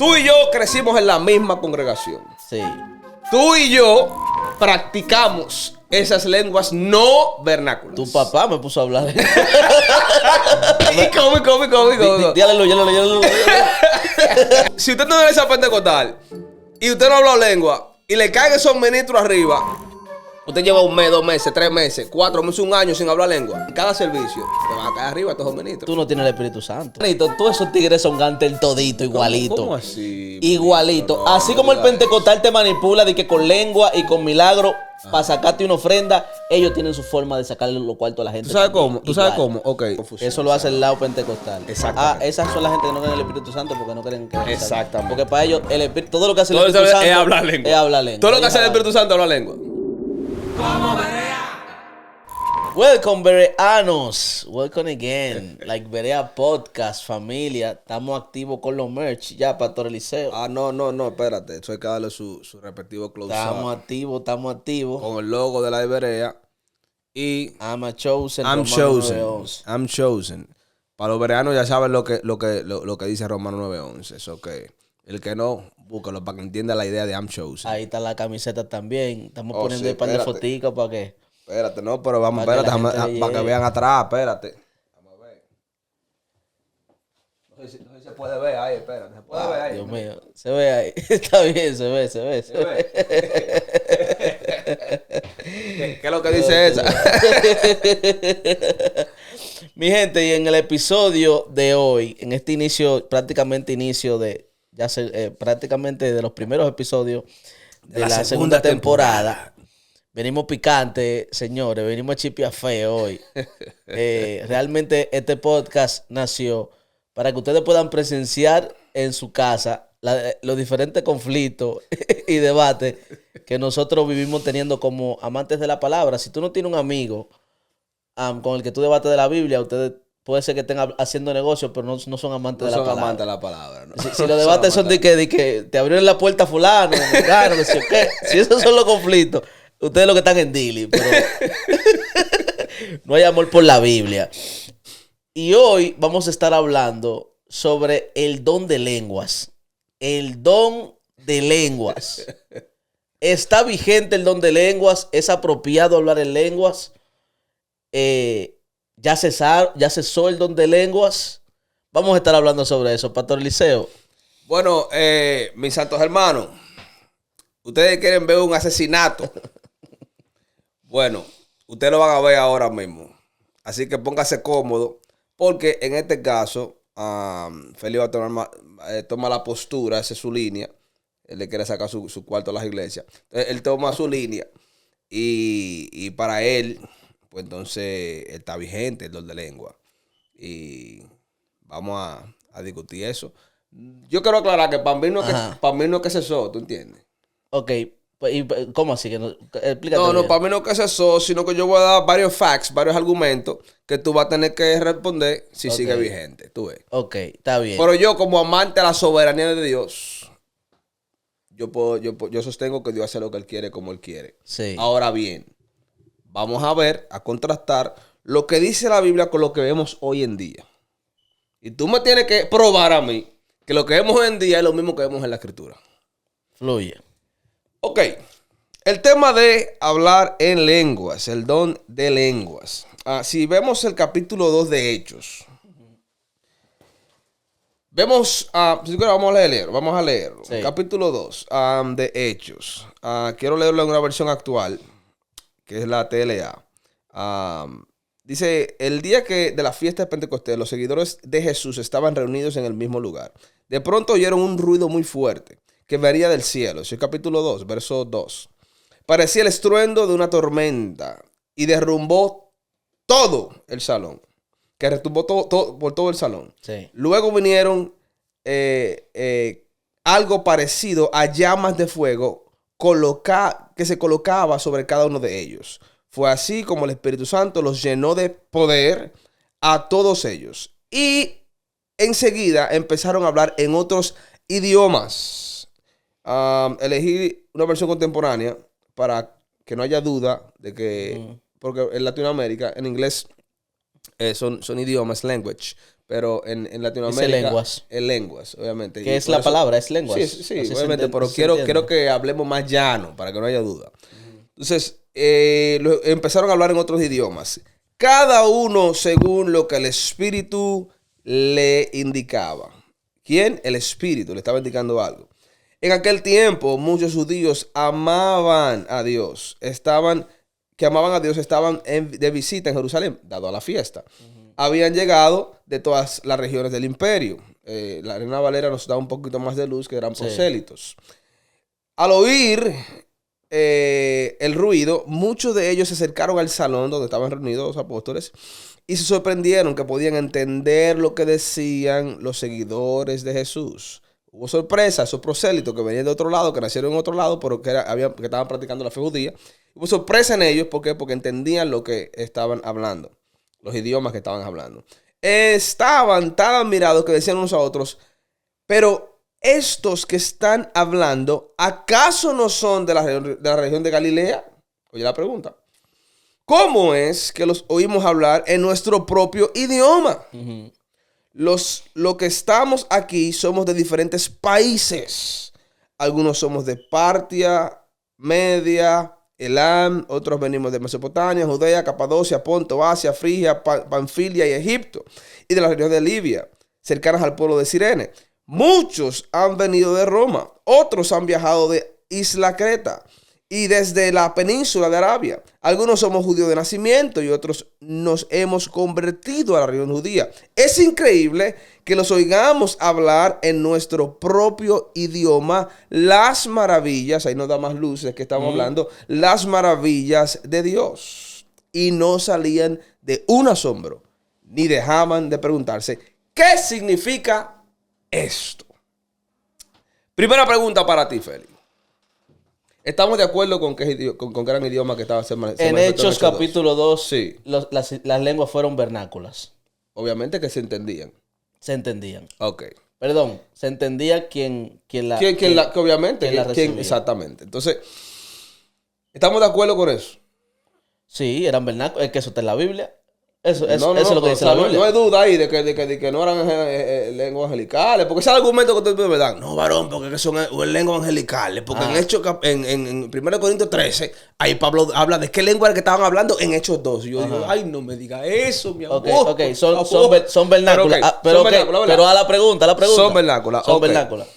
Tú y yo crecimos en la misma congregación. Sí. Tú y yo practicamos esas lenguas no vernáculas. Tu papá me puso a hablar. Y come. Dígale. Si usted no es esa pentecostal y usted no habla lengua y le caen esos ministros arriba, usted lleva 1 mes, 2 meses, 3 meses, 4 meses, 1 año sin hablar lengua. En cada servicio te van a caer arriba todos los ministros. Tú no tienes el Espíritu Santo. Todos esos tigres son gantes todito, igualito. ¿Cómo así? Igualito. No, Así como el diga pentecostal te manipula de que con lengua y con milagro para sacarte una ofrenda, ellos tienen su forma de sacarle los cuartos a la gente. ¿Tú sabes también. cómo? ¿Tú sabes Igual. cómo? Ok. Eso lo hace el lado pentecostal. Exactamente. Esas son la gente que no creen en el Espíritu Santo porque no creen que Exactamente. Porque para ellos todo lo que hace el Todo Espíritu eso Santo es hablar lengua. Es hablar lengua. Todo lo que hace el Espíritu Santo es hablar lengua. Welcome, Bereanos. Welcome again. Like Berea Podcast, familia. Estamos activos con los merch ya, Pastor Eliseo. No, espérate. Eso hay que darle su respectivo close Estamos activos. con el logo de la Iberea. Y I'm chosen. I'm Romano chosen. 9:11. I'm chosen. Para los vereanos ya saben lo que dice Romano 9:11. Eso que el que no, búscalo para que entienda la idea de I'm chosen. Ahí está la camiseta también. Estamos Oh, poniendo sí, un par de espérate. foticos para que. Espérate, no, pero vamos, Para que espérate, la gente le para que llegue. vean atrás, espérate. Vamos a ver. No sé si se puede ver ahí, espérate. Se puede ver ahí. Dios mío, se ve ahí. Está bien, se ve. ¿Se ve? ¿Qué es lo que dice esa? Mi gente, y en el episodio de hoy, en este prácticamente de los primeros episodios de la segunda temporada, venimos picantes, señores, venimos chipia feo hoy. Realmente este podcast nació para que ustedes puedan presenciar en su casa los diferentes conflictos y debates que nosotros vivimos teniendo como amantes de la palabra. Si tú no tienes un amigo con el que tú debates de la Biblia, ustedes puede ser que estén haciendo negocios, pero no son amantes de la palabra. Amantes de la palabra, ¿no? Si los debates son de que te abrieron la puerta a fulano, mexicano, no sé qué. Si esos son los conflictos, ustedes lo que están en Dili, pero no hay amor por la Biblia. Y hoy vamos a estar hablando sobre el don de lenguas. El don de lenguas. ¿Está vigente el don de lenguas? ¿Es apropiado hablar en lenguas? ¿Ya cesó el don de lenguas? Vamos a estar hablando sobre eso, Pastor Eliseo. Bueno, mis santos hermanos, ustedes quieren ver un asesinato. Bueno, ustedes lo van a ver ahora mismo. Así que póngase cómodo, porque en este caso, Felipe va a tomar la postura, esa es su línea. Él le quiere sacar su cuarto a las iglesias. Entonces, él toma su línea y para él, pues entonces está vigente el don de lengua. Y vamos a discutir eso. Yo quiero aclarar que para mí no es que cesó, ¿tú entiendes? Ok, pues, ¿cómo así? Explícate No, bien. para mí no es que cesó, sino que yo voy a dar varios facts, varios argumentos que tú vas a tener que responder si sigue vigente, tú ves. Ok, está bien. Pero yo, como amante a la soberanía de Dios, yo sostengo que Dios hace lo que Él quiere como Él quiere. Sí. Ahora bien, vamos a ver, a contrastar lo que dice la Biblia con lo que vemos hoy en día. Y tú me tienes que probar a mí que lo que vemos hoy en día es lo mismo que vemos en la Escritura. Fluye. Ok, el tema de hablar en lenguas, el don de lenguas. Si vemos el capítulo 2 de Hechos, vemos, vamos a leerlo. Sí. Capítulo 2 de Hechos. Quiero leerlo en una versión actual, que es la TLA. Dice, el día de la fiesta de Pentecostés, los seguidores de Jesús estaban reunidos en el mismo lugar. De pronto oyeron un ruido muy fuerte que venía del cielo. Es el capítulo 2, verso 2. Parecía el estruendo de una tormenta y derrumbó todo el salón. Que retumbó por todo el salón. Sí. Luego vinieron algo parecido a llamas de fuego que se colocaba sobre cada uno de ellos. Fue así como el Espíritu Santo los llenó de poder a todos ellos. Y enseguida empezaron a hablar en otros idiomas. Elegí una versión contemporánea para que no haya duda de que, porque en Latinoamérica, en inglés, Son idiomas, language. Pero en Latinoamérica... Dice lenguas. Es lenguas, obviamente. ¿Qué es la palabra? Es lenguas. Sí, obviamente. Pero quiero que hablemos más llano, para que no haya duda. Entonces, empezaron a hablar en otros idiomas. Cada uno según lo que el Espíritu le indicaba. ¿Quién? El Espíritu le estaba indicando algo. En aquel tiempo, muchos judíos amaban a Dios. Estaban de visita en Jerusalén, dado a la fiesta. Habían llegado de todas las regiones del imperio. La Reina Valera nos da un poquito más de luz, que eran prosélitos. Al oír el ruido, muchos de ellos se acercaron al salón donde estaban reunidos los apóstoles y se sorprendieron que podían entender lo que decían los seguidores de Jesús. Hubo sorpresa, esos prosélitos que venían de otro lado, que nacieron en otro lado, pero que estaban practicando la fe judía. Hubo sorpresa en ellos, ¿por qué? Porque entendían lo que estaban hablando, los idiomas que estaban hablando. Estaban tan admirados que decían unos a otros, pero estos que están hablando, ¿acaso no son de la región de Galilea? Oye la pregunta. ¿Cómo es que los oímos hablar en nuestro propio idioma? Los que estamos aquí somos de diferentes países. Algunos somos de Partia, Media, Elam, otros venimos de Mesopotamia, Judea, Capadocia, Ponto, Asia, Frigia, Panfilia y Egipto, y de la región de Libia, cercanas al pueblo de Cirene. Muchos han venido de Roma, otros han viajado de Isla Creta y desde la península de Arabia. Algunos somos judíos de nacimiento y otros nos hemos convertido a la religión judía. Es increíble que los oigamos hablar en nuestro propio idioma las maravillas, ahí nos da más luces que estamos hablando, las maravillas de Dios. Y no salían de un asombro, ni dejaban de preguntarse, ¿qué significa esto? Primera pregunta para ti, Félix. ¿Estamos de acuerdo con que era un idioma que estaba en Hechos capítulo 2? Sí. Las lenguas fueron vernáculas. Obviamente que se entendían. Se entendían. Ok. Perdón, se entendía quién la recibía. Exactamente. Entonces, ¿estamos de acuerdo con eso? Sí, eran vernáculos. Es que eso está en la Biblia. Eso es lo que dice la Biblia. No hay duda ahí de que no eran lenguas angelicales. Porque ese argumento que ustedes me dan. No, varón, porque son lenguas angelicales. Porque en 1 Corintios 13, ahí Pablo habla de qué lengua era que estaban hablando en Hechos 2. Y yo digo, ay, no me diga eso, mi amor. Ok, son vernáculas. Pero a la pregunta. Son vernáculas. Son vernáculas.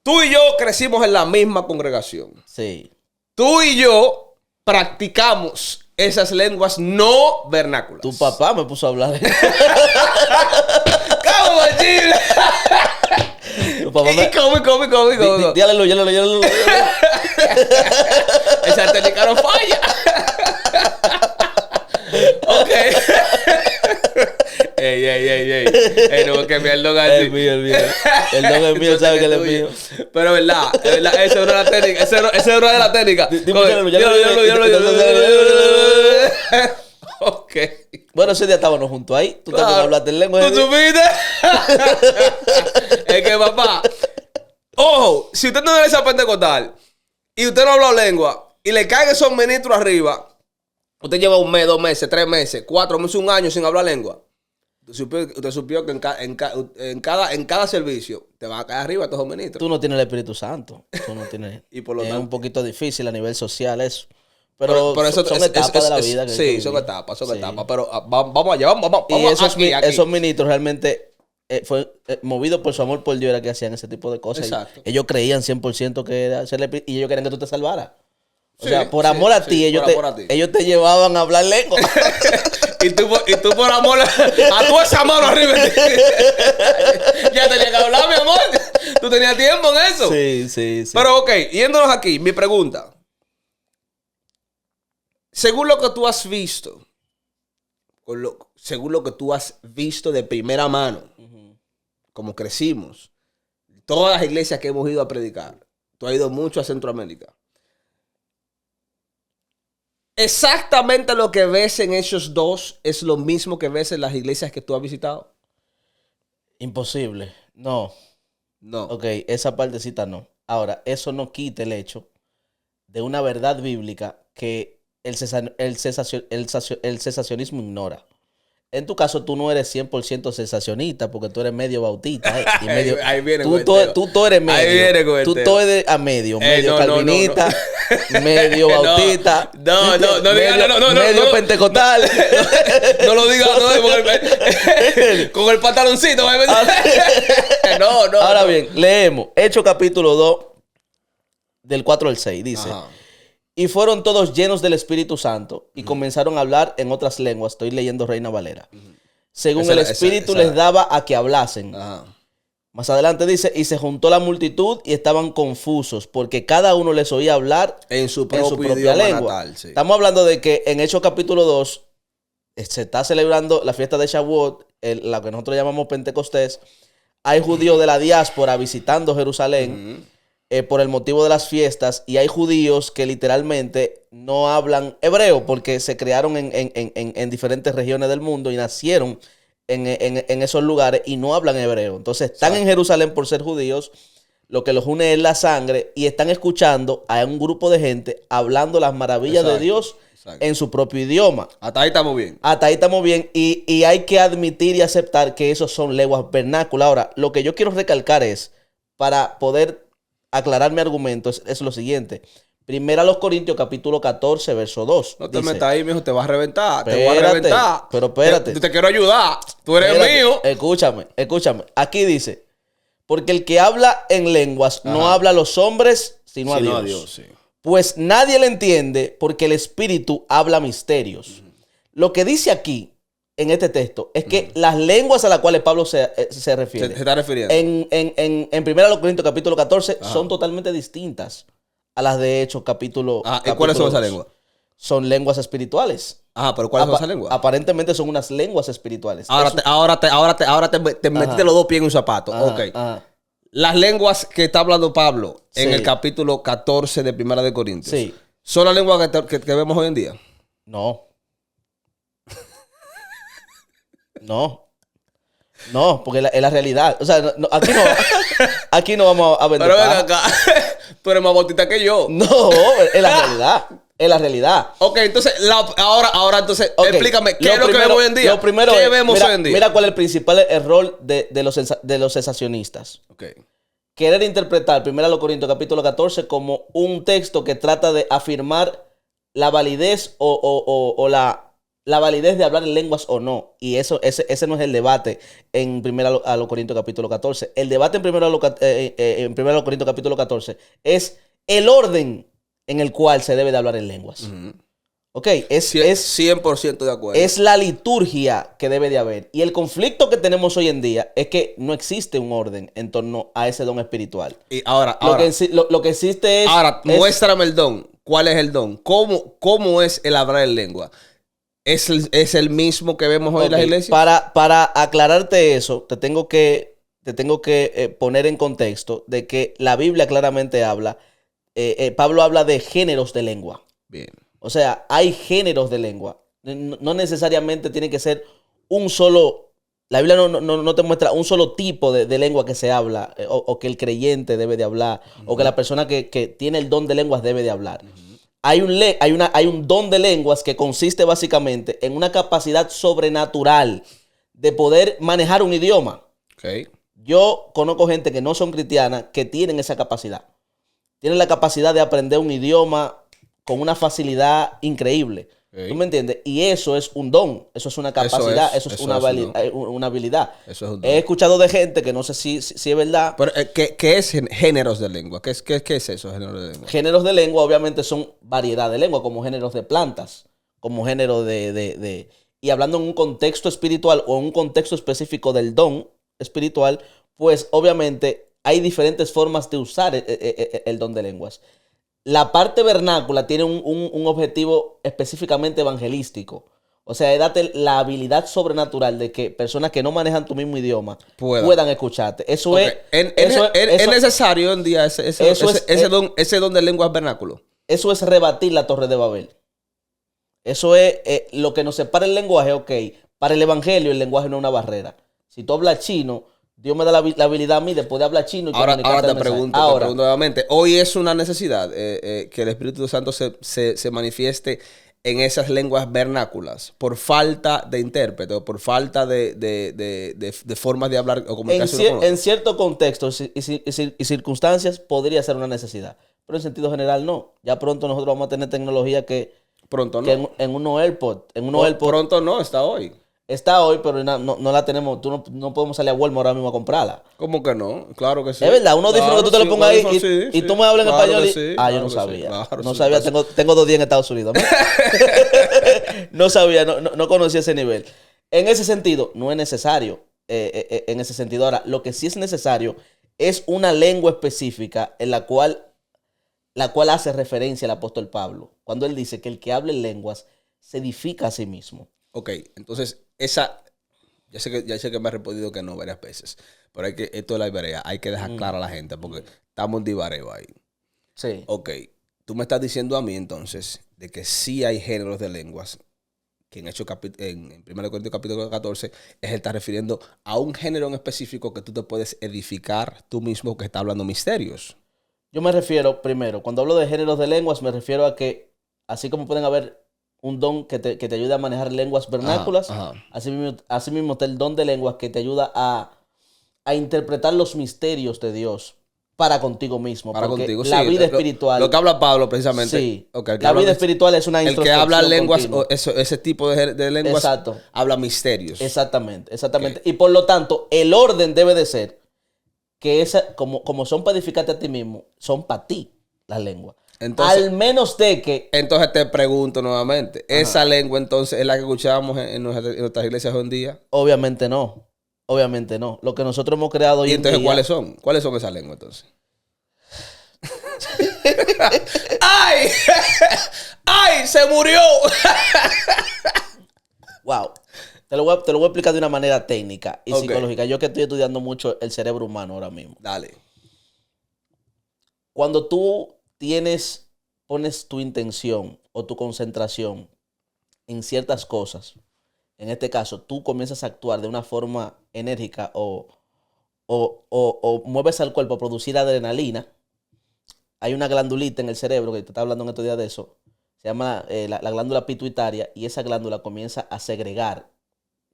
Tú y yo crecimos en la misma congregación. Sí. Tú y yo practicamos esas lenguas no vernáculas. Tu papá me puso a hablar de eso. ¿Cómo, Chile? ¿Cómo? Dígale. Esa técnica no falla. Ok. Ey, no, que el don así. El mío. El don es mío, sabe que él es mío. Pero verdad, esa no es la técnica. Esa no es la técnica. Ok. Bueno, ese día estábamos juntos ahí. Tú también hablaste en lengua. ¿Tú supiste? Es que, papá, ojo, si usted no es esa pentecostal y usted no habla lengua y le caen esos ministros arriba, usted lleva 1 mes, 2 meses, 3 meses, 4 meses, 1 año sin hablar lengua. Usted supió que en cada servicio te van a caer arriba todos los ministros. Tú no tienes el Espíritu Santo. Tú no tienes. Y por lo es tanto, un poquito difícil a nivel social eso. Pero eso son etapas de la vida. Sí, son etapas. Pero vamos allá, vamos y aquí. Esos ministros realmente fue movido por su amor por Dios era que hacían ese tipo de cosas. Exacto. Ellos creían 100% que era hacerle, y elí querían que tú te salvaras. O sea, por amor a ti, ellos te llevaban a hablar lengua. y tú por amor a tu esa mano arriba. Ya tenías que hablar, mi amor. Tú tenías tiempo en eso. Sí. Pero ok, yéndonos aquí, mi pregunta. Según lo que tú has visto, según lo que tú has visto de primera mano, como crecimos, todas las iglesias que hemos ido a predicar, tú has ido mucho a Centroamérica. Exactamente lo que ves en Hechos 2 es lo mismo que ves en las iglesias que tú has visitado. Imposible. No. Ok, esa partecita no. Ahora, eso no quita el hecho de una verdad bíblica que el cesacionismo ignora. En tu caso, tú no eres 100% cesacionista porque tú eres medio bautista. Y medio, ahí viene tú todo eres medio. Ahí viene con el tú tema. todo eres a medio. Medio no, calvinista, medio bautista. Medio pentecostal. No lo digas con el pantaloncito. No. Ahora bien, leemos Hechos capítulo 2, del 4 al 6. Dice... Ajá. Y fueron todos llenos del Espíritu Santo y comenzaron a hablar en otras lenguas. Estoy leyendo Reina Valera. Según el Espíritu les daba a que hablasen. Ajá. Más adelante dice, y se juntó la multitud y estaban confusos porque cada uno les oía hablar en su propia lengua. Natal, sí. Estamos hablando de que en Hechos capítulo 2 se está celebrando la fiesta de Shavuot, la que nosotros llamamos Pentecostés. Hay judíos de la diáspora visitando Jerusalén. Por el motivo de las fiestas, y hay judíos que literalmente no hablan hebreo porque se crearon en diferentes regiones del mundo y nacieron en esos lugares y no hablan hebreo. Entonces están en Jerusalén por ser judíos, lo que los une es la sangre, y están escuchando a un grupo de gente hablando las maravillas de Dios en su propio idioma. Hasta ahí estamos bien. Hasta ahí estamos bien, y hay que admitir y aceptar que esos son lenguas vernáculas. Ahora, lo que yo quiero recalcar es, para poder aclarar mi argumento, es lo siguiente. Primera a los Corintios, capítulo 14, verso 2. No te dice, metas ahí, mijo, te vas a reventar. Espérate, te voy a reventar. Pero espérate. Te quiero ayudar. Tú eres mío. Escúchame. Aquí dice, porque el que habla en lenguas no habla a los hombres, sino a Dios. Sí. Pues nadie le entiende porque el Espíritu habla misterios. Lo que dice aquí, en este texto, es que las lenguas a las cuales Pablo se refiere, se está refiriendo en 1 Corintios capítulo 14 son totalmente distintas a las de Hechos capítulo ¿Y cuáles son esas lenguas? Son lenguas espirituales. Pero ¿cuáles son esas lenguas? Aparentemente son unas lenguas espirituales. Ahora te metiste los dos pies en un zapato. Las lenguas que está hablando Pablo en el capítulo 14 de 1 Corintios, ¿son las lenguas que vemos hoy en día? No, porque es la realidad. O sea, aquí no vamos a vender. Pero ven acá, tú eres más bautista que yo. No, es la realidad. Es la realidad. Ok, entonces, ahora entonces, explícame, ¿qué es lo que vemos hoy en día? Lo primero ¿Qué vemos hoy en día? Mira cuál es el principal error de los cesacionistas. Querer interpretar 1 Corintios capítulo 14 como un texto que trata de afirmar la validez o la validez de hablar en lenguas o no. Y ese no es el debate en 1 Corintios capítulo 14. El debate en 1 Corintios capítulo 14 es el orden en el cual se debe de hablar en lenguas. Ok, es 100% de acuerdo. Es la liturgia que debe de haber. Y el conflicto que tenemos hoy en día es que no existe un orden en torno a ese don espiritual. Y ahora lo que existe es... Ahora, muéstrame el don. ¿Cuál es el don? ¿Cómo es el hablar en lengua? ¿Es el mismo que vemos hoy en las iglesias? Para aclararte eso, te tengo que poner en contexto de que la Biblia claramente habla, Pablo habla de géneros de lengua. Bien. O sea, hay géneros de lengua. No necesariamente tiene que ser un solo... La Biblia no te muestra un solo tipo de lengua que se habla, o que el creyente debe de hablar, o que la persona que tiene el don de lenguas debe de hablar. Hay un don de lenguas que consiste básicamente en una capacidad sobrenatural de poder manejar un idioma. Yo conozco gente que no son cristianas que tienen esa capacidad. Tienen la capacidad de aprender un idioma con una facilidad increíble. ¿Tú me entiendes? Y eso es un don, eso es una capacidad, eso es una habilidad. Eso es un don. He escuchado de gente que no sé si es verdad. Pero, ¿qué es géneros de lengua? ¿Qué es eso, géneros de lengua? Géneros de lengua obviamente son variedad de lengua, como géneros de plantas, como género y hablando en un contexto espiritual o en un contexto específico del don espiritual, pues obviamente hay diferentes formas de usar el don de lenguas. La parte vernácula tiene un objetivo específicamente evangelístico. O sea, es darte la habilidad sobrenatural de que personas que no manejan tu mismo idioma puedan escucharte. Eso es... ¿Es necesario hoy en día ese don de lenguas vernáculo? Eso es rebatir la Torre de Babel. Eso es lo que nos separa el lenguaje. Ok, para el evangelio el lenguaje no es una barrera. Si tú hablas chino... Dios me da la habilidad a mí de poder hablar chino y ahora te pregunto nuevamente. Hoy es una necesidad que el Espíritu Santo se manifieste en esas lenguas vernáculas por falta de intérprete o por falta de formas de hablar o comunicación. En ciertos contextos y circunstancias podría ser una necesidad, pero en sentido general no. Ya pronto nosotros vamos a tener tecnología que en unos AirPods. Pronto no, está hoy. Está hoy, pero no la tenemos. No podemos salir a Walmart ahora mismo a comprarla. ¿Cómo que no? Claro que sí. Es verdad, uno dice que tú te lo pongas ahí y tú me hablas en español. Sí, yo no sabía. No sabía, tengo 2 días en Estados Unidos. No sabía, no conocía ese nivel. En ese sentido, no es necesario. En ese sentido, ahora, lo que sí es necesario es una lengua específica en la cual hace referencia el apóstol Pablo. Cuando él dice que el que hable lenguas se edifica a sí mismo. Ok, entonces ya sé que me ha respondido que no varias veces, pero esto de la Iberia, hay que dejar claro a la gente porque estamos en divareo ahí. Sí. Ok, tú me estás diciendo a mí entonces de que sí hay géneros de lenguas que en 1 Corintios capítulo 14 él está refiriendo a un género en específico que tú te puedes edificar tú mismo que está hablando misterios. Yo me refiero, primero, cuando hablo de géneros de lenguas, me refiero a que así como pueden haber un don que te ayuda a manejar lenguas vernáculas. Así mismo está el don de lenguas que te ayuda a interpretar los misterios de Dios para contigo mismo. Para porque contigo, la vida espiritual. Lo que habla Pablo precisamente. Sí. Okay, la vida espiritual es una introspección. El que habla lenguas, o ese tipo de lenguas, exacto, habla misterios. Exactamente. Okay. Y por lo tanto, el orden debe de ser que como son para edificarte a ti mismo, son para ti las lenguas. Entonces, al menos de que... Entonces te pregunto nuevamente, ¿esa lengua entonces es la que escuchábamos en nuestras iglesias hoy en día? Obviamente no. Obviamente no. Lo que nosotros hemos creado hoy en día... ¿Y entonces cuáles son? ¿Cuáles son esas lenguas entonces? ¡Ay! ¡Ay! ¡Se murió! Wow. Te lo voy a explicar de una manera técnica y psicológica. Yo que estoy estudiando mucho el cerebro humano ahora mismo. Dale. Cuando tú pones tu intención o tu concentración en ciertas cosas, en este caso, tú comienzas a actuar de una forma enérgica o mueves al cuerpo a producir adrenalina. Hay una glandulita en el cerebro, que te estaba hablando en estos días de eso, se llama la glándula pituitaria, y esa glándula comienza a segregar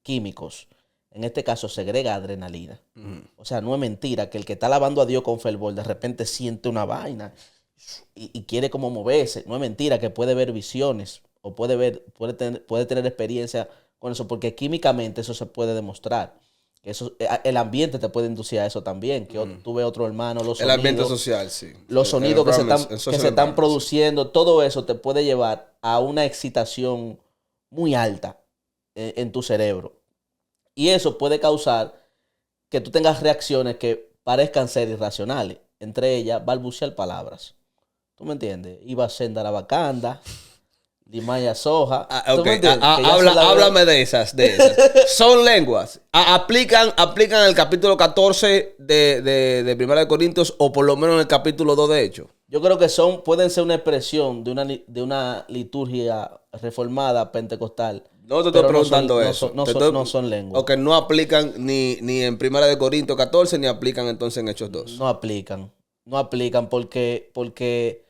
químicos. En este caso, segrega adrenalina. O sea, no es mentira que el que está alabando a Dios con fervor de repente siente una vaina y quiere como moverse. No es mentira que puede ver visiones o puede tener experiencia con eso, porque químicamente eso se puede demostrar. El ambiente te puede inducir a eso también, que tú ves otro hermano, los sonidos, el ambiente social, sí. Los sonidos que se están produciendo, todo eso te puede llevar a una excitación muy alta en tu cerebro. Y eso puede causar que tú tengas reacciones que parezcan ser irracionales. Entre ellas, balbucear palabras. ¿Tú me entiendes? Iba a senda la bacanda, Dimaya Soja. Háblame de esas. Son lenguas. ¿Aplican el capítulo 14 de 1 Corintios o por lo menos en el capítulo 2 de Hechos? Yo creo que pueden ser una expresión de una liturgia reformada pentecostal. No te estoy preguntando eso. No son lenguas. Ok, no aplican ni en 1 Corintios 14 ni aplican entonces en Hechos 2. No aplican porque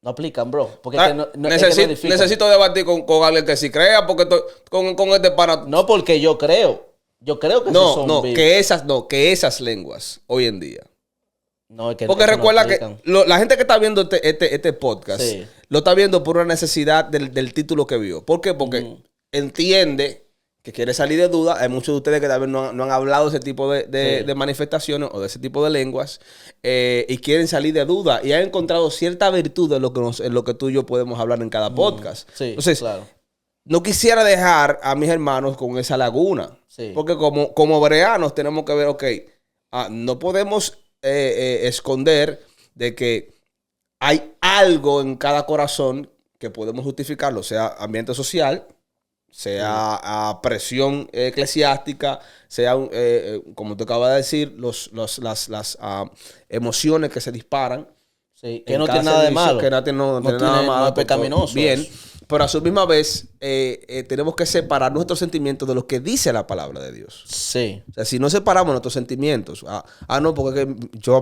no aplican, bro. Porque necesito debatir con alguien que sí crea, porque con este pana. No, porque yo creo. Yo creo que que esas lenguas hoy en día. No, es que porque recuerda que la gente que está viendo este podcast lo está viendo por una necesidad del título que vio. ¿Por qué? Porque entiende que quiere salir de duda. Hay muchos de ustedes que tal vez no han hablado de ese tipo de manifestaciones o de ese tipo de lenguas y quieren salir de duda y han encontrado cierta virtud en lo que tú y yo podemos hablar en cada podcast. Entonces, no quisiera dejar a mis hermanos con esa laguna. Porque como hebreanos tenemos que ver, no podemos esconder de que hay algo en cada corazón que podemos justificarlo, sea ambiente social, sea presión eclesiástica, sea, como te acabas de decir, las emociones que se disparan. Sí, que no tiene nada de malo. Que no tiene nada de malo. No es pecaminoso. Bien, pero a su misma vez tenemos que separar nuestros sentimientos de lo que dice la palabra de Dios. Sí. O sea, si no separamos nuestros sentimientos, no, porque es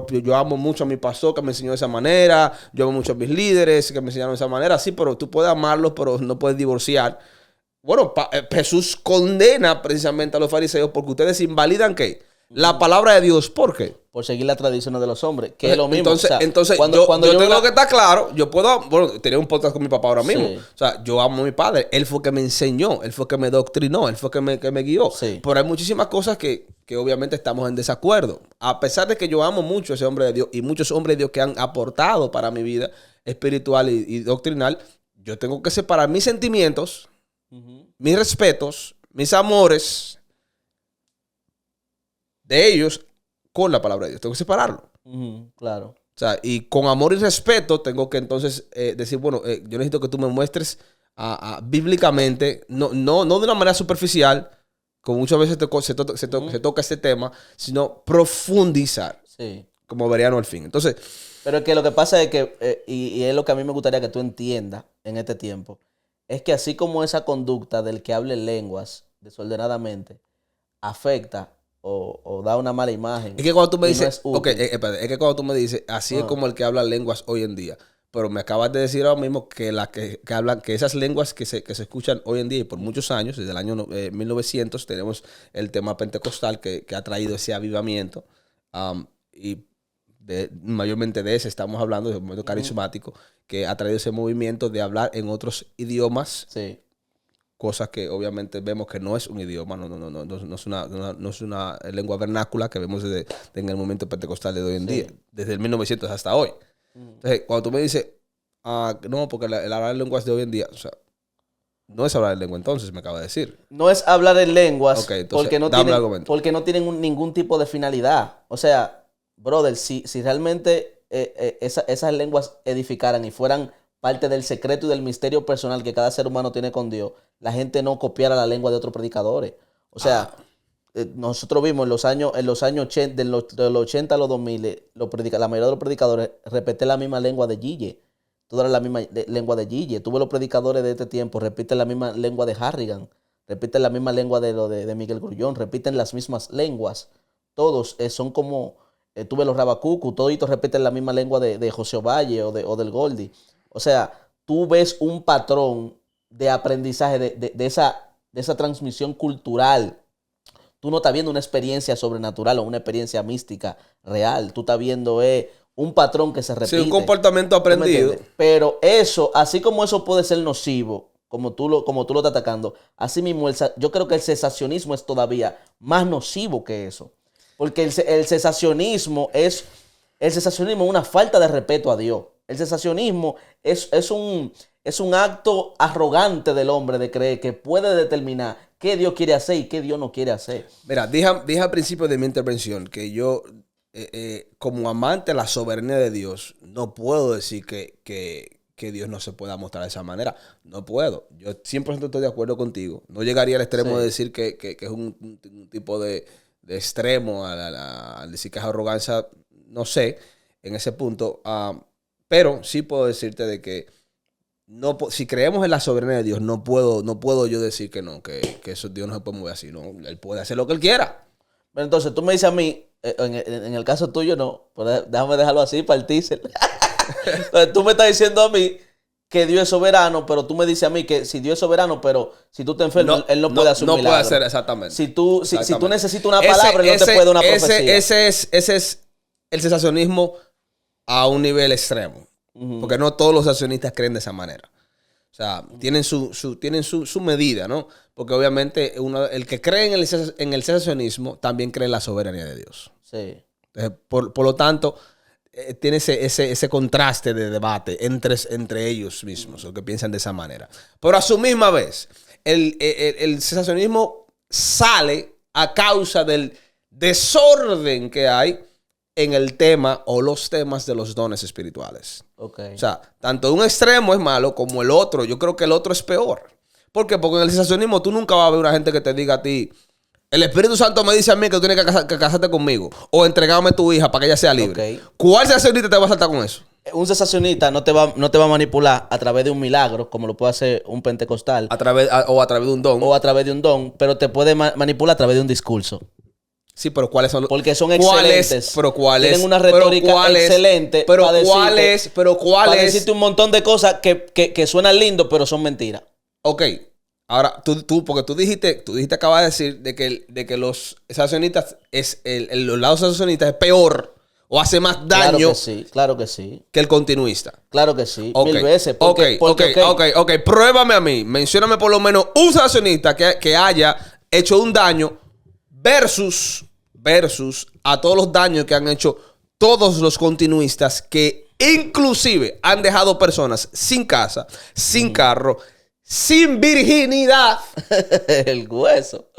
que yo amo mucho a mi pastor que me enseñó de esa manera, yo amo mucho a mis líderes que me enseñaron de esa manera, sí, pero tú puedes amarlos, pero no puedes divorciar. Bueno, Jesús condena precisamente a los fariseos porque ustedes invalidan ¿qué? La palabra de Dios. ¿Por qué? Por seguir las tradiciones de los hombres, que es lo mismo. Entonces, o sea, entonces cuando yo tengo que estar claro. Yo puedo, bueno, tenía un podcast con mi papá ahora mismo. Sí. O sea, yo amo a mi padre. Él fue que me enseñó, él fue que me doctrinó, él fue que me guió. Sí. Pero hay muchísimas cosas que obviamente estamos en desacuerdo. A pesar de que yo amo mucho a ese hombre de Dios y muchos hombres de Dios que han aportado para mi vida espiritual y doctrinal, yo tengo que separar mis sentimientos, mis respetos, mis amores de ellos con la palabra de Dios. Tengo que separarlo. Claro. O sea, y con amor y respeto tengo que entonces decir, bueno, yo necesito que tú me muestres bíblicamente, no de una manera superficial, como muchas veces se toca este tema, sino profundizar. Sí. Como veriano al fin. Entonces, pero es que lo que pasa es que, y es lo que a mí me gustaría que tú entiendas en este tiempo, es que así como esa conducta del que hable lenguas desordenadamente afecta o da una mala imagen. Es que cuando tú me dices, espérate, es que cuando tú me dices, así es como el que habla lenguas hoy en día. Pero me acabas de decir ahora mismo que que hablan, que esas lenguas que se escuchan hoy en día y por muchos años, desde el año 1900, tenemos el tema pentecostal que ha traído ese avivamiento. Y mayormente de ese estamos hablando, del movimiento carismático, que ha traído ese movimiento de hablar en otros idiomas. Sí. Cosas que obviamente vemos que no es un idioma, no es una lengua vernácula que vemos en el momento pentecostal de hoy en día, desde el 1900 hasta hoy. Entonces, cuando tú me dices, no, porque el hablar en lenguas de hoy en día, o sea, no es hablar en lengua entonces, me acaba de decir. No es hablar en lenguas Entonces, porque no tienen ningún tipo de finalidad. O sea, brother, si realmente esas lenguas edificaran y fueran parte del secreto y del misterio personal que cada ser humano tiene con Dios, la gente no copiara la lengua de otros predicadores. O sea, nosotros vimos en los años 80, de los 80 a los 2000, la mayoría de los predicadores repiten la misma lengua de Gille. Toda la misma lengua de Gille. Tuve los predicadores de este tiempo, repiten la misma lengua de Harrigan, repiten la misma lengua de Miguel Grullón, repiten las mismas lenguas. Todos son como, tuve los Rabacucu, toditos repiten la misma lengua de José Ovalle o del Goldi. O sea, tú ves un patrón de aprendizaje de esa transmisión cultural. Tú no estás viendo una experiencia sobrenatural o una experiencia mística real. Tú estás viendo un patrón que se repite. Sí, un comportamiento aprendido. Pero eso, así como eso puede ser nocivo, como tú lo estás atacando, así mismo yo creo que el cesacionismo es todavía más nocivo que eso. Porque el cesacionismo es una falta de respeto a Dios. El cesacionismo es un acto arrogante del hombre de creer que puede determinar qué Dios quiere hacer y qué Dios no quiere hacer. Mira, dije al principio de mi intervención que yo, como amante de la soberanía de Dios, no puedo decir que Dios no se pueda mostrar de esa manera. No puedo. Yo 100% estoy de acuerdo contigo. No llegaría al extremo de decir que es un tipo de extremo al decir que es arrogancia, no sé, en ese punto. Pero sí puedo decirte de que si creemos en la soberanía de Dios, no puedo yo decir que no, que eso Dios no se puede mover así. No, Él puede hacer lo que Él quiera. Pero entonces tú me dices a mí, en el caso tuyo no, pues déjame dejarlo así para el teaser. Entonces tú me estás diciendo a mí que Dios es soberano, pero tú me dices a mí que si Dios es soberano, pero si tú te enfermas, Él no puede hacer un milagro. No puede hacer, exactamente. Si tú necesitas una palabra, Él no te puede dar una profecía. Ese es el cesacionismo a un nivel extremo. Porque no todos los accionistas creen de esa manera. O sea, tienen su medida, ¿no? Porque obviamente el que cree en el cesacionismo también cree en la soberanía de Dios. Sí. Entonces, por lo tanto, tiene ese contraste de debate entre ellos mismos, los que piensan de esa manera. Pero a su misma vez, el cesacionismo sale a causa del desorden que hay en el tema o los temas de los dones espirituales. Okay. O sea, tanto un extremo es malo como el otro. Yo creo que el otro es peor. ¿Por qué? Porque en el cesacionismo tú nunca vas a ver una gente que te diga a ti, el Espíritu Santo me dice a mí que tú tienes que casarte conmigo o entregarme a tu hija para que ella sea libre. Okay. ¿Cuál cesacionista te va a saltar con eso? Un cesacionista no te va a manipular a través de un milagro, como lo puede hacer un pentecostal. A través de un don. O a través de un don, pero te puede manipular a través de un discurso. Sí, pero ¿cuáles son los...? Porque son excelentes. Tienen una retórica excelente. Pero ¿cuáles? Para decirte un montón de cosas que suenan lindo, pero son mentiras. Ok. Ahora, porque tú dijiste, acabas de decir de que los cesacionistas, los lados cesacionistas es peor o hace más daño. Claro que sí. Que el continuista. Claro que sí. Okay. 1000 veces. Ok. Pruébame a mí. Mencióname por lo menos un cesacionista que haya hecho un daño versus a todos los daños que han hecho todos los continuistas que inclusive han dejado personas sin casa, sin carro, sin virginidad. El hueso.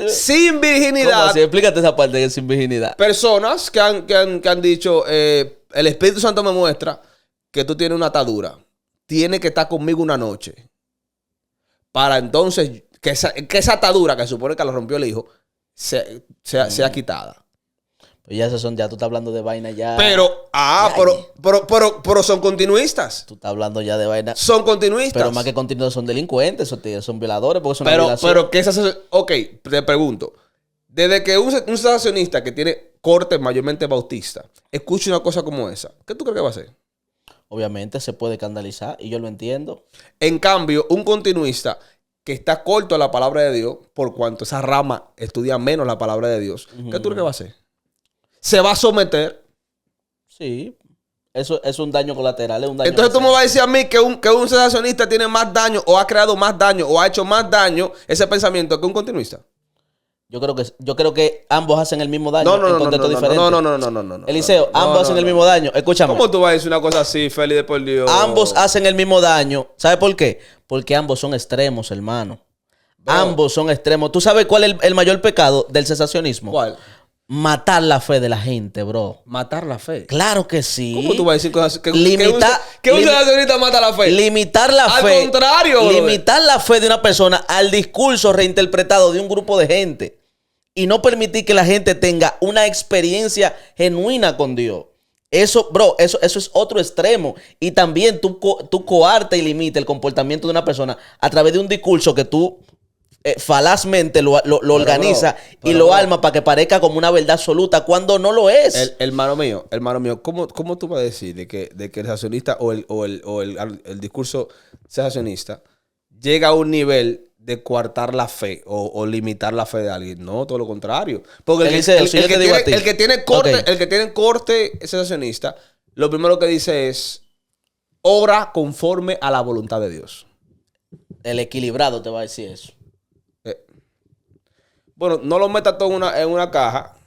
Sin virginidad. ¿Cómo así? Explícate esa parte de sin virginidad. Personas que han dicho, el Espíritu Santo me muestra que tú tienes una atadura. Tienes que estar conmigo una noche. Para entonces, que esa atadura que supone que la rompió el hijo, sea quitada. Pues ya tú estás hablando de vaina ya. Pero son continuistas. Tú estás hablando ya de vaina. Son continuistas. Pero más que continuistas son delincuentes, son violadores, porque son una violación. Pero que esas... Ok, te pregunto. Desde que un cesacionista que tiene corte mayormente bautista escucha una cosa como esa, ¿qué tú crees que va a hacer? Obviamente se puede escandalizar y yo lo entiendo. En cambio, un continuista que está corto a la palabra de Dios, por cuanto esa rama estudia menos la palabra de Dios, ¿qué tú crees que va a hacer? ¿Se va a someter? Sí. Eso es un daño colateral. Es un daño. Entonces tú me vas a decir a mí que un cesacionista tiene más daño o ha creado más daño o ha hecho más daño ese pensamiento que un continuista. Yo creo que ambos hacen el mismo daño en contextos diferentes. No. Eliseo, ambos hacen el mismo daño. Escúchame. ¿Cómo tú vas a decir una cosa así, Félix, por Dios? Ambos hacen el mismo daño. ¿Sabes por qué? Porque ambos son extremos, hermano. Ambos son extremos. ¿Tú sabes cuál es el mayor pecado del cesacionismo? ¿Cuál? Matar la fe de la gente, bro. ¿Matar la fe? Claro que sí. ¿Cómo tú vas a decir cosas que un cesacionista mata la fe? Limitar la fe. Al contrario. Limitar la fe de una persona al discurso reinterpretado de un grupo de gente. Y no permitir que la gente tenga una experiencia genuina con Dios. Eso, bro, eso es otro extremo. Y también tú coartas y limitas el comportamiento de una persona a través de un discurso que tú falazmente lo organiza y lo arma para que parezca como una verdad absoluta cuando no lo es. Hermano mío, ¿cómo tú vas a decir de que el cesacionista o el discurso cesacionista llega a un nivel de coartar la fe o limitar la fe de alguien? No, todo lo contrario. Porque el que tiene corte cesacionista, lo primero que dice es: obra conforme a la voluntad de Dios. El equilibrado te va a decir eso. Bueno, no lo metas todo en una caja.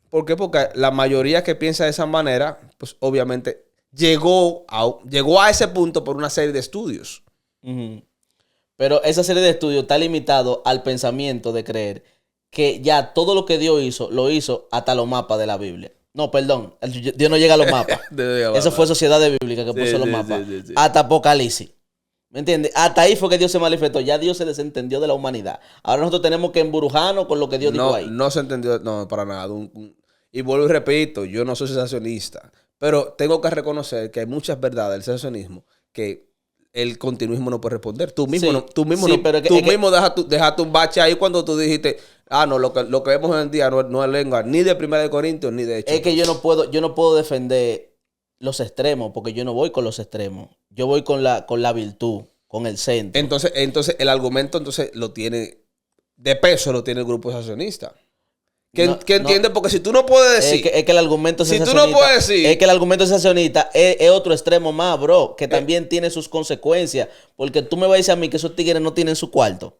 ¿Por qué? Porque la mayoría que piensa de esa manera, pues obviamente llegó a ese punto por una serie de estudios. Pero esa serie de estudios está limitado al pensamiento de creer que ya todo lo que Dios hizo, lo hizo hasta los mapas de la Biblia. No, perdón. Dios no llega a los mapas. Eso fue Sociedad Bíblica que puso los mapas. Sí. Hasta Apocalipsis. ¿Me entiendes? Hasta ahí fue que Dios se manifestó. Ya Dios se desentendió de la humanidad. Ahora nosotros tenemos que embrujarnos con lo que Dios dijo ahí. No se entendió, no, para nada. Y vuelvo y repito, yo no soy sensacionista, pero tengo que reconocer que hay muchas verdades del sensacionismo que el continuismo no puede responder. Tú mismo dejaste un bache ahí cuando tú dijiste, no, lo que vemos hoy en día no es lengua ni de 1 Corintios ni de Hechos. Es que yo no puedo defender los extremos, porque yo no voy con los extremos. Yo voy con la virtud, con el centro. Entonces el argumento lo tiene de peso, lo tiene el grupo sensacionista. ¿Qué entiende? Porque si tú no puedes decir... Es que el argumento sensacionista... Si tú no puedes decir... Es que el argumento sensacionista es otro extremo más, bro. Que también tiene sus consecuencias. Porque tú me vas a decir a mí que esos tigres no tienen su cuarto.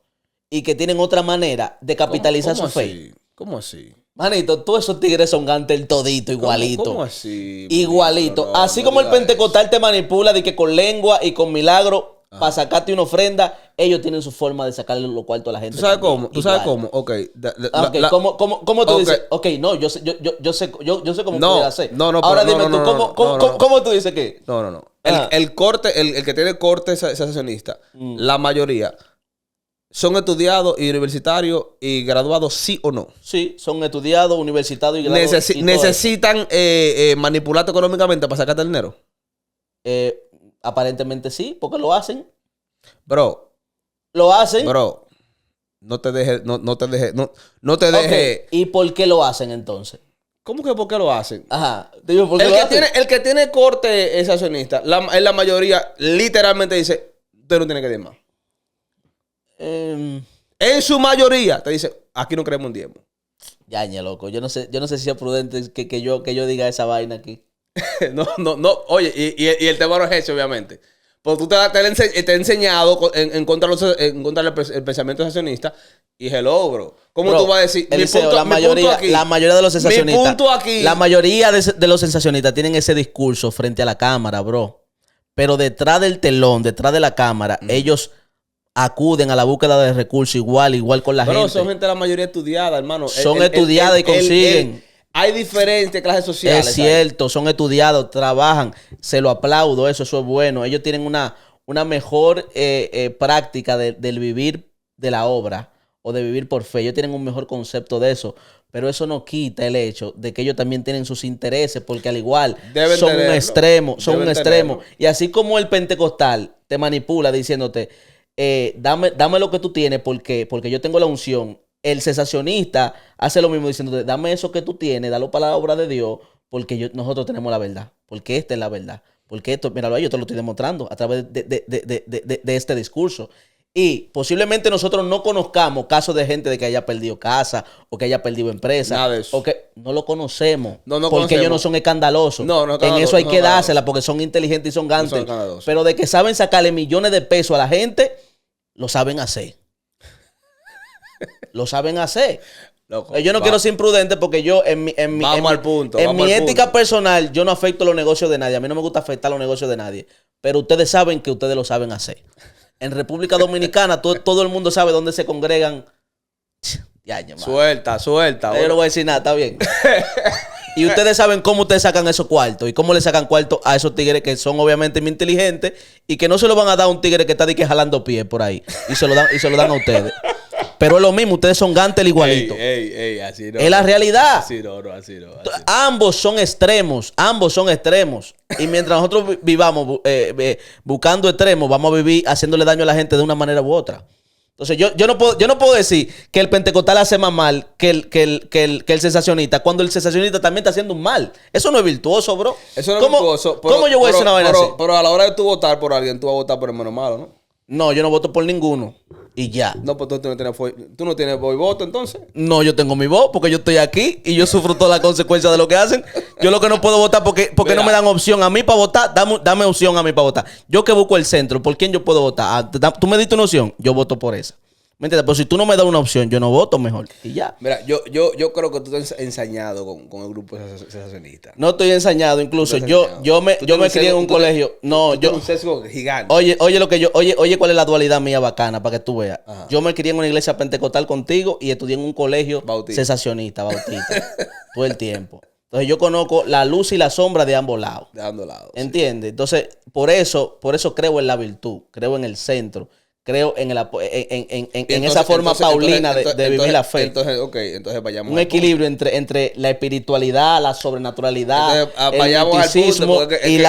Y que tienen otra manera de capitalizar su fe. ¿Cómo así? Manito, todos esos tigres son gantel todito, igualito. ¿Cómo así? Igualito. No, así como el pentecostal te manipula de que con lengua y con milagro para sacarte una ofrenda, ellos tienen su forma de sacarle los cuartos a la gente. ¿Tú sabes cómo? ¿Tú sabes cómo? Ok. ¿Cómo tú dices? Ok, no, yo sé cómo pudiera hacer. No, ahora dime tú, ¿cómo tú dices que? No. El corte, el que tiene corte sensacionista, la mayoría ¿son estudiados y universitarios y graduados, sí o no? Sí, son estudiados, universitarios y graduados. ¿Necesitan manipularte económicamente para sacarte el dinero? Aparentemente sí, porque lo hacen. Bro, Lo hacen. bro, no te dejes, no te dejes. Ok, ¿y por qué lo hacen entonces? ¿Cómo que por qué lo hacen? Ajá. Digo, ¿por qué lo hacen? El que tiene corte es accionista. En la mayoría literalmente dice, usted no tiene que diezmar. En su mayoría te dice, aquí no creemos en diezmo. Yaña, loco. Yo no sé si es prudente que yo diga esa vaina aquí. No. Oye, y el tema no es ese, obviamente. Porque tú te he enseñado en contra del pensamiento accionista y hello, bro. ¿Cómo Bro, tú vas a decir? Eliseo, la mayoría de los sensacionistas. Mi punto aquí. La mayoría de los sensacionistas tienen ese discurso frente a la cámara, bro. Pero detrás del telón, detrás de la cámara, ellos acuden a la búsqueda de recursos igual con la gente. Pero son gente la mayoría estudiada, hermano. Son estudiadas y consiguen. Hay diferentes clases sociales. Es cierto, son estudiados, trabajan. Se lo aplaudo, eso es bueno. Ellos tienen una mejor práctica del vivir de la obra o de vivir por fe. Ellos tienen un mejor concepto de eso. Pero eso no quita el hecho de que ellos también tienen sus intereses, porque al igual son un extremo. Y así como el pentecostal te manipula diciéndote, dame lo que tú tienes porque yo tengo la unción. El cesacionista hace lo mismo diciéndote, dame eso que tú tienes, dalo para la obra de Dios, porque nosotros tenemos la verdad, porque esta es la verdad, porque esto, míralo ahí, yo te lo estoy demostrando a través de este discurso. Y posiblemente nosotros no conozcamos casos de gente de que haya perdido casa o que haya perdido empresa. Nada de eso. O que no lo conocemos. No porque conocemos. Ellos no son escandalosos. En eso hay que dársela porque son inteligentes y son gantes. Pero de que saben sacarle millones de pesos a la gente, lo saben hacer. Lo saben hacer. Loco, yo no quiero ser imprudente porque yo en mi ética personal yo no afecto los negocios de nadie. A mí no me gusta afectar los negocios de nadie. Pero ustedes saben que ustedes lo saben hacer. En República Dominicana todo el mundo sabe dónde se congregan. Suelta. Yo no voy a decir nada, está bien. Y ustedes saben cómo ustedes sacan esos cuartos y cómo le sacan cuartos a esos tigres que son obviamente muy inteligentes y que no se lo van a dar a un tigre que está de que jalando pies por ahí. Y se lo dan a ustedes. Pero es lo mismo, ustedes son gantel igualito. Así no. Es la realidad. Así no. Ambos son extremos. Y mientras nosotros vivamos buscando extremos, vamos a vivir haciéndole daño a la gente de una manera u otra. Entonces yo no puedo decir que el pentecostal hace más mal que el sensacionista, cuando el sensacionista también está haciendo un mal. Eso no es virtuoso, bro. Eso no es virtuoso. ¿Cómo yo voy a decir una vaina así? Pero a la hora de tú votar por alguien, tú vas a votar por el hermano malo, ¿no? No, yo no voto por ninguno. Y ya. No, pues tú no tienes voz y voto, entonces. No, yo tengo mi voz porque yo estoy aquí y yo sufro todas las consecuencias de lo que hacen. Yo lo que no puedo votar porque no me dan opción a mí para votar. Dame opción a mí para votar. Yo que busco el centro, ¿por quién yo puedo votar? Tú me diste una opción, yo voto por esa. ¿Me entiendes? Pero si tú no me das una opción, yo no voto mejor. Y ya. Mira, yo creo que tú estás ensañado con el grupo sensacionista. No estoy ensañado, incluso. Yo me crié en un colegio. No, yo. Un sesgo gigante. Oye, cuál es la dualidad mía bacana para que tú veas. Ajá. Yo me crié en una iglesia pentecostal contigo y estudié en un colegio sensacionista, bautista. Todo el tiempo. Entonces yo conozco la luz y la sombra de ambos lados. ¿Entiendes? Sí. Entonces, por eso creo en la virtud, creo en el centro. Creo en esa forma paulina de vivir la fe. Entonces vayamos un equilibrio entre la espiritualidad, la sobrenaturalidad, el misticismo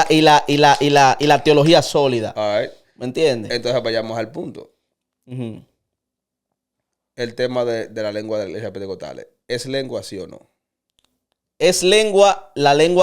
y la teología sólida. Right. ¿Me entiendes? Entonces vayamos al punto. El tema de la lengua de la iglesia pentecostal. ¿Es lengua sí o no? Es lengua, la lengua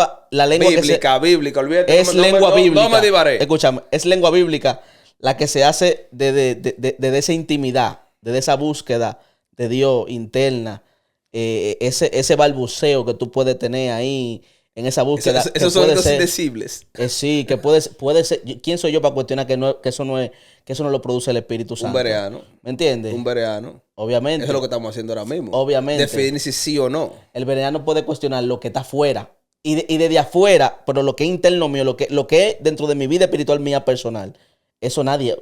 bíblica, olvídate. Es lengua bíblica. No me divaré. Escúchame, es lengua bíblica la que se hace de esa intimidad, de esa búsqueda de Dios interna, ese balbuceo que tú puedes tener ahí en esa búsqueda. Esos son los indecibles. Sí, que puede ser. ¿Quién soy yo para cuestionar que eso no lo produce el Espíritu Santo? Un bereano. ¿Me entiendes? Un bereano. Obviamente. Eso es lo que estamos haciendo ahora mismo. Obviamente. Definir si sí o no. El bereano puede cuestionar lo que está afuera. Y desde afuera, pero lo que es interno mío, lo que es dentro de mi vida espiritual mía personal. Eso nadie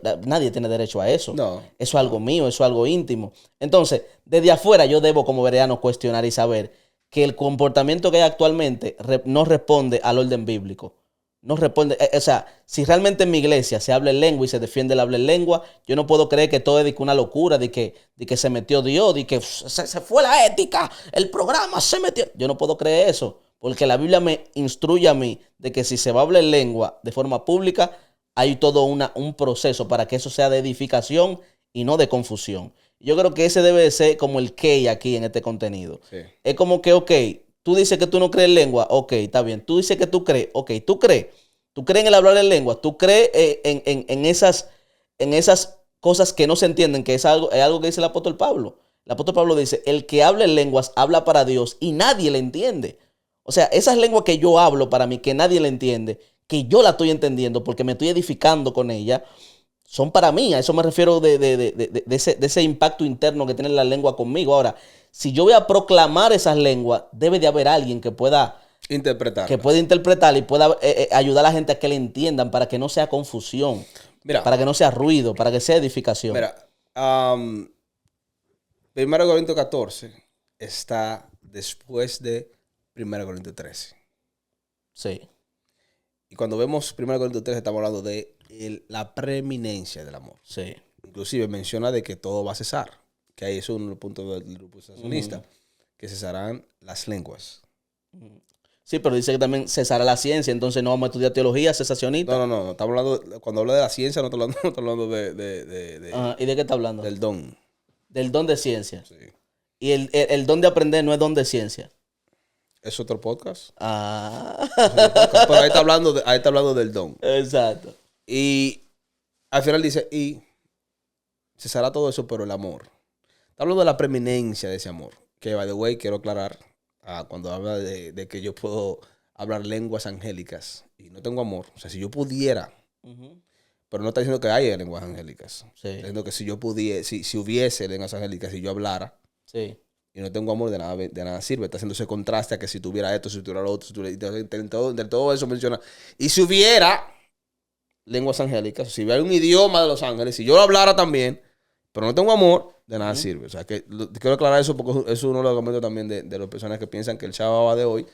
tiene derecho a eso. No. Eso es algo mío, eso es algo íntimo. Entonces, desde afuera yo debo como bereano cuestionar y saber que el comportamiento que hay actualmente no responde al orden bíblico. No responde, o sea, si realmente en mi iglesia se habla en lengua y se defiende el habla en lengua, yo no puedo creer que todo es de que una locura, de que se metió Dios, de que se fue la ética, el programa se metió. Yo no puedo creer eso. Porque la Biblia me instruye a mí de que si se va a hablar lengua de forma pública, hay todo un proceso para que eso sea de edificación y no de confusión. Yo creo que ese debe de ser como el key aquí en este contenido. Sí. Es como que, ok, tú dices que tú no crees en lengua, ok, está bien. Tú dices que tú crees, ok, tú crees. Tú crees en el hablar en lengua, tú crees en esas cosas que no se entienden, que es algo que dice el apóstol Pablo. El apóstol Pablo dice, el que habla en lenguas habla para Dios y nadie le entiende. O sea, esas lenguas que yo hablo para mí, que nadie le entiende, que yo la estoy entendiendo porque me estoy edificando con ella, son para mí. A eso me refiero de ese impacto interno que tiene la lengua conmigo. Ahora, si yo voy a proclamar esas lenguas, debe de haber alguien que pueda interpretar y pueda ayudar a la gente a que le entiendan para que no sea confusión, Mira, para que no sea ruido, para que sea edificación. Mira, 1 Corintios 14 está después de 1 Corintios 13. Sí. Y cuando vemos 1 Corintios 13 estamos hablando de la preeminencia del amor. Sí. Inclusive menciona de que todo va a cesar. Que ahí es uno de los puntos del grupo sensacionista. Que cesarán las lenguas. Sí, pero dice que también cesará la ciencia, entonces no vamos a estudiar teología cesacionista. No. Estamos hablando, cuando habla de la ciencia, no estamos hablando ¿Y de qué está hablando? del don. Del don de ciencia. Sí. Y el don de aprender no es don de ciencia. Es otro podcast. Ah. Pero ahí está hablando del don. Exacto. Y al final dice, y cesará todo eso, pero el amor. Está hablando de la preeminencia de ese amor. Que, by the way, quiero aclarar, cuando habla de que yo puedo hablar lenguas angélicas y no tengo amor. O sea, si yo pudiera, pero no está diciendo que haya lenguas angélicas. Sí. Está diciendo que si yo pudiera, si hubiese lenguas angélicas, si yo hablara, Sí. y no tengo amor, de nada sirve. Está haciendo ese contraste a que si tuviera esto, si tuviera lo otro, si tuviera, de todo eso menciona. Y si hubiera lenguas angélicas, si hubiera un idioma de los ángeles, si yo lo hablara también, pero no tengo amor, de nada sirve. O sea, que quiero aclarar eso porque es uno de los argumentos también de las personas que piensan que el Shabbat de hoy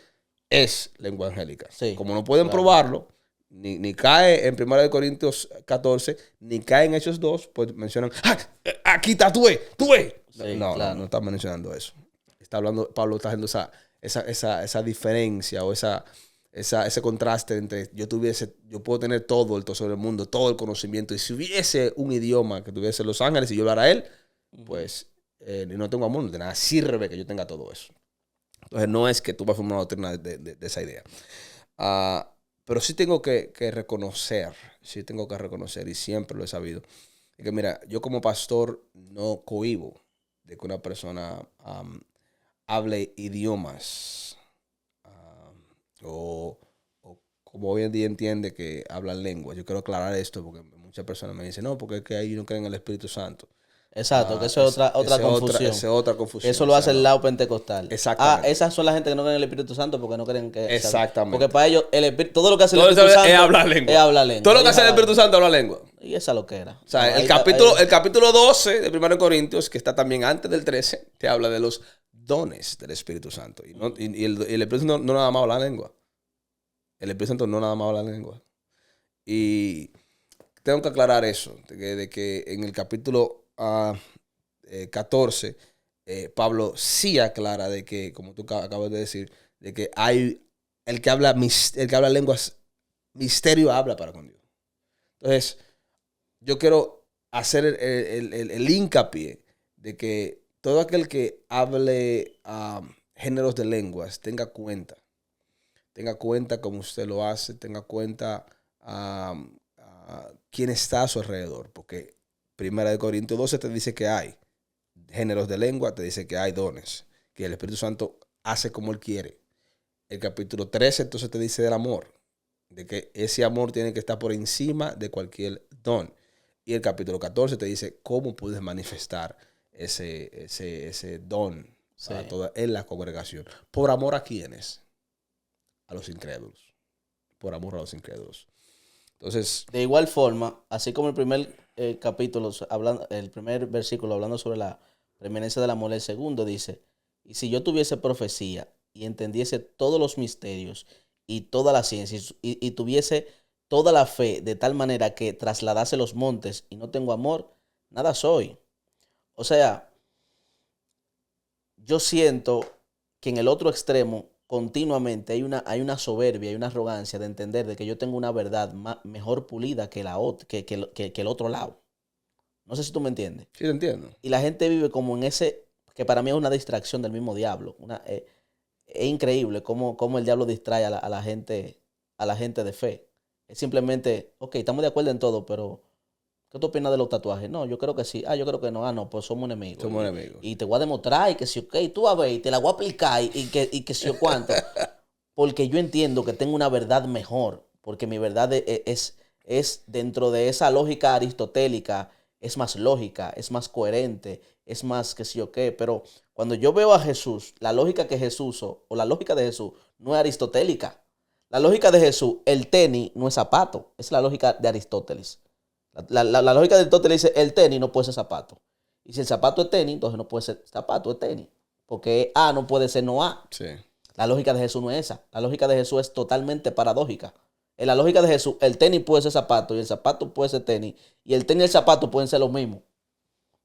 es lengua angélica. Sí, como no pueden probarlo, ni cae en 1 Corintios 14, ni cae en Hechos 2, pues mencionan, aquí está, tú ves. Sí, No claro. está mencionando eso. Pablo está haciendo esa diferencia o ese contraste entre yo puedo tener todo el tesoro del mundo, todo el conocimiento, y si hubiese un idioma que tuviese los ángeles y yo hablara a él, pues no tengo amor, de nada sirve que yo tenga todo eso. Entonces no es que tú vas a formar una doctrina de esa idea. Pero sí tengo que reconocer, y siempre lo he sabido, que mira, yo como pastor no cohibo de que una persona hable idiomas o como hoy en día entiende que hablan lenguas. Yo quiero aclarar esto porque muchas personas me dicen, no, porque es que ahí no creen en el Espíritu Santo. Exacto, que eso es otra confusión. Esa es otra confusión. Eso lo hace el lado pentecostal. Exactamente. Esas son la gente que no creen en el Espíritu Santo porque no creen que... Exactamente. Porque para ellos, todo lo que hace el Espíritu Santo es hablar lengua. Todo lo que hace el Espíritu Santo es hablar lengua. Y esa lo que era. O sea, el capítulo 12 de 1 Corintios, que está también antes del 13, te habla de los dones del Espíritu Santo. Y el Espíritu Santo no nada más habla lengua. El Espíritu Santo no nada más habla lengua. Y tengo que aclarar eso, de que en el capítulo 14, Pablo sí aclara de que, como tú acabas de decir, de que hay el que habla lenguas, misterio habla para con Dios. Entonces, yo quiero hacer el hincapié de que todo aquel que hable géneros de lenguas tenga cuenta cómo usted lo hace, tenga cuenta quién está a su alrededor, porque 1 Corintios 12 te dice que hay géneros de lengua, te dice que hay dones, que el Espíritu Santo hace como Él quiere. El capítulo 13 entonces te dice del amor, de que ese amor tiene que estar por encima de cualquier don. Y el capítulo 14 te dice cómo puedes manifestar ese don en la congregación. ¿Por amor a quiénes? A los incrédulos. Por amor a los incrédulos. Entonces, de igual forma, así como el primer capítulo, el primer versículo hablando sobre la preeminencia del amor, el segundo dice, y si yo tuviese profecía y entendiese todos los misterios y toda la ciencia y tuviese toda la fe de tal manera que trasladase los montes y no tengo amor, nada soy. O sea, yo siento que en el otro extremo continuamente hay una soberbia, hay una arrogancia de entender de que yo tengo una verdad mejor pulida que que el otro lado. No sé si tú me entiendes. Sí, te entiendo. Y la gente vive como en ese, que para mí es una distracción del mismo diablo. Es increíble cómo el diablo distrae a la gente de fe. Es simplemente, ok, estamos de acuerdo en todo, pero ¿qué tú opinas de los tatuajes? No, yo creo que sí. Yo creo que no. No, pues somos enemigos. Somos enemigos. Y te voy a demostrar y que si, ok, tú vas a ver y te la voy a aplicar y que si o cuánto. Porque yo entiendo que tengo una verdad mejor. Porque mi verdad es dentro de esa lógica aristotélica, es más lógica, es más coherente, es más que sí o qué. Pero cuando yo veo a Jesús, la lógica que Jesús o la lógica de Jesús no es aristotélica. La lógica de Jesús, el tenis no es zapato. Es la lógica de Aristóteles. La lógica de Aristóteles dice, el tenis no puede ser zapato. Y si el zapato es tenis, entonces no puede ser zapato, es tenis. Porque A no puede ser no A. Sí. La lógica de Jesús no es esa. La lógica de Jesús es totalmente paradójica. En la lógica de Jesús, el tenis puede ser zapato y el zapato puede ser tenis. Y el tenis y el zapato pueden ser lo mismo.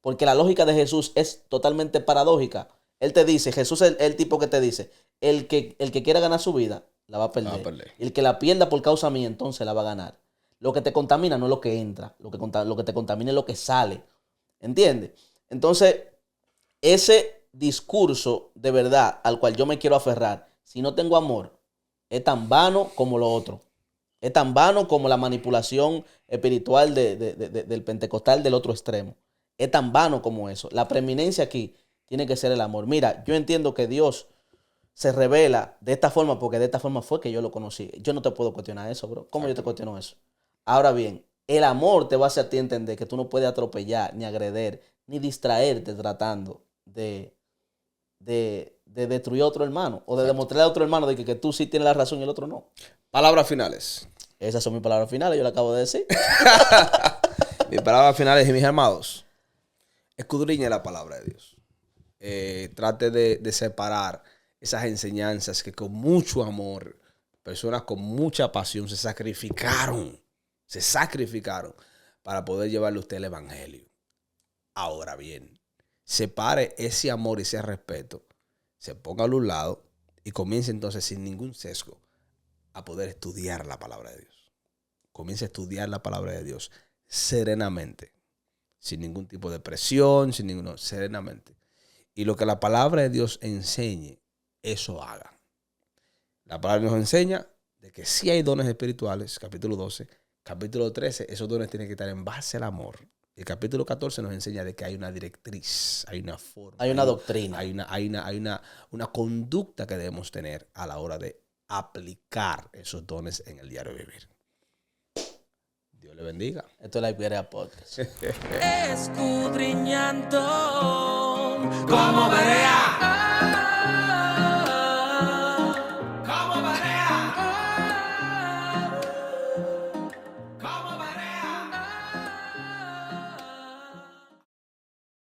Porque la lógica de Jesús es totalmente paradójica. Él te dice, Jesús es el tipo que te dice, el que quiera ganar su vida, la va a perder. La va a perder. Y el que la pierda por causa mía, entonces la va a ganar. Lo que te contamina no es lo que entra. Lo que te contamina es lo que sale. ¿Entiendes? Entonces, ese discurso de verdad al cual yo me quiero aferrar, si no tengo amor, es tan vano como lo otro. Es tan vano como la manipulación espiritual del pentecostal del otro extremo. Es tan vano como eso. La preeminencia aquí tiene que ser el amor. Mira, yo entiendo que Dios se revela de esta forma porque de esta forma fue que yo lo conocí. Yo no te puedo cuestionar eso, bro. ¿Cómo yo te cuestiono eso? Ahora bien, el amor te va a hacer a ti entender que tú no puedes atropellar, ni agreder, ni distraerte tratando de destruir a otro hermano o de demostrarle a otro hermano de que tú sí tienes la razón y el otro no. Palabras finales. Esas son mis palabras finales, yo lo acabo de decir. Mis palabras finales y mis amados. Escudriñe la palabra de Dios. Trate de separar esas enseñanzas que con mucho amor, personas con mucha pasión se sacrificaron para poder llevarle a usted el evangelio. Ahora bien, separe ese amor y ese respeto, se ponga a un lado y comience entonces sin ningún sesgo a poder estudiar la palabra de Dios. Comience a estudiar la palabra de Dios serenamente, sin ningún tipo de presión, serenamente. Y lo que la palabra de Dios enseñe, eso haga. La palabra nos enseña de que sí hay dones espirituales, capítulo 12. Capítulo 13, esos dones tienen que estar en base al amor. El capítulo 14 nos enseña de que hay una directriz, hay una forma. Hay una doctrina. Hay una conducta que debemos tener a la hora de aplicar esos dones en el diario vivir. Dios le bendiga. Esto es la Iberia Podcast. Escudriñando como Berea.